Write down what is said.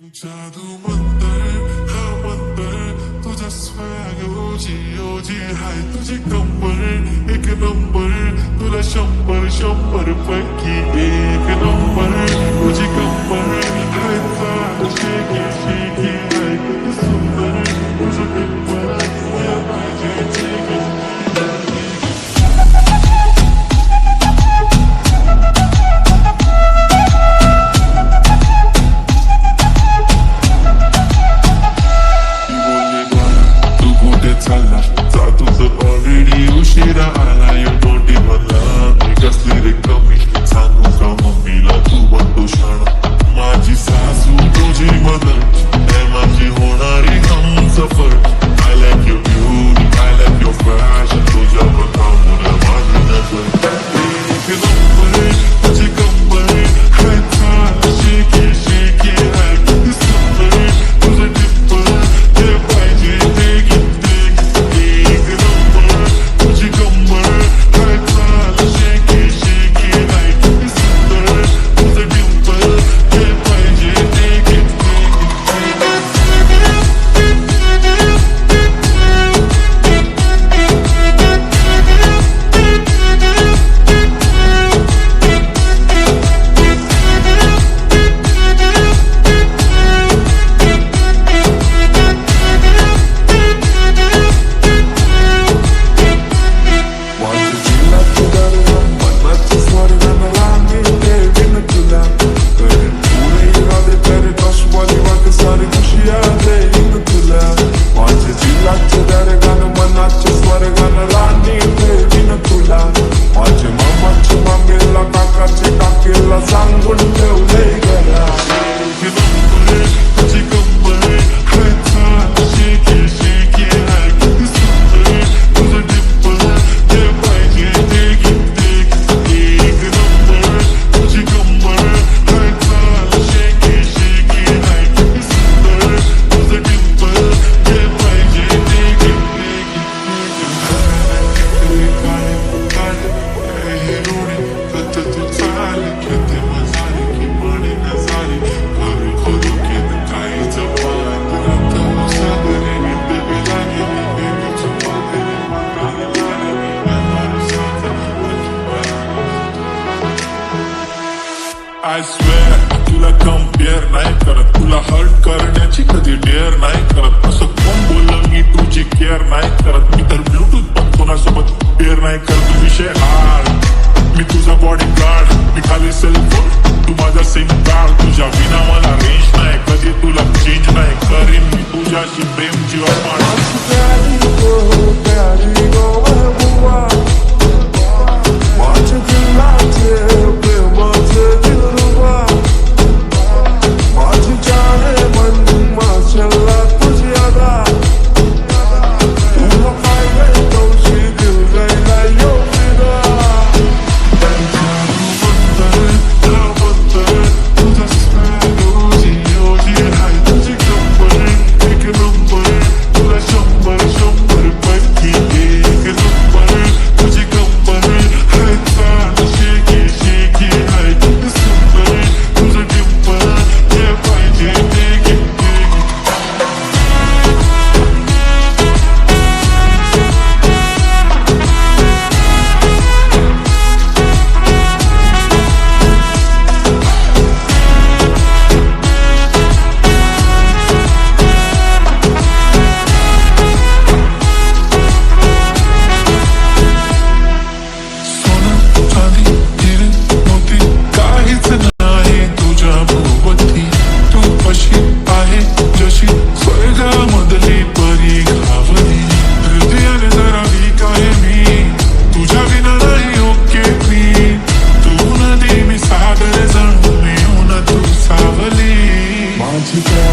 जादू मंतर हा मंतर तुझा स्वॅग ओजी ओजी हाय तुझी कंबर एक नंबर तुला 100 पैकी एक नंबर तुझी कंबर हाय चाल शेकी शेकी हाय किती सुंदर तुझं टिप्पर या पाहिजे चेकी उशिरा आला यो मोठी मला मी कसली रे कमी सांगू का मम्मीला तू बनतो शाणा माझी सासू तुझी मदर हे माझी होणारी Humsafar I like your beauty, I like your fashion तुझ्यावर थांबून माझी नजर एक नंबर तुझी कंबर हाय चाल शेकी शेकी हाय किती सुंदर तुझं टिप्पर ते पाहिजे ते घेते एक नंबर तुझी कंबर हाय चाल शेकी शेकी हाय किती सुंदर तुझं टिप्पर ते पाहिजे ते घेते I swear तुला कंपेअर नाही करत तुला हर्ट करण्याची कधी डेअर नाही करत असं कोण बोललं मी तुझी केअर नाही करत मी तर ब्लूटूथ पण कोणासोबत पेअर नाही करत विषय हार मी तुझा बॉडी गार्ड मी खाली सेल्फोन तू माझा सिम कार्ड तुझ्या विना मला रेंज नाही कधी तुला चेंज नाही करीन मी तुझ्याशी प्रेम जीवन Together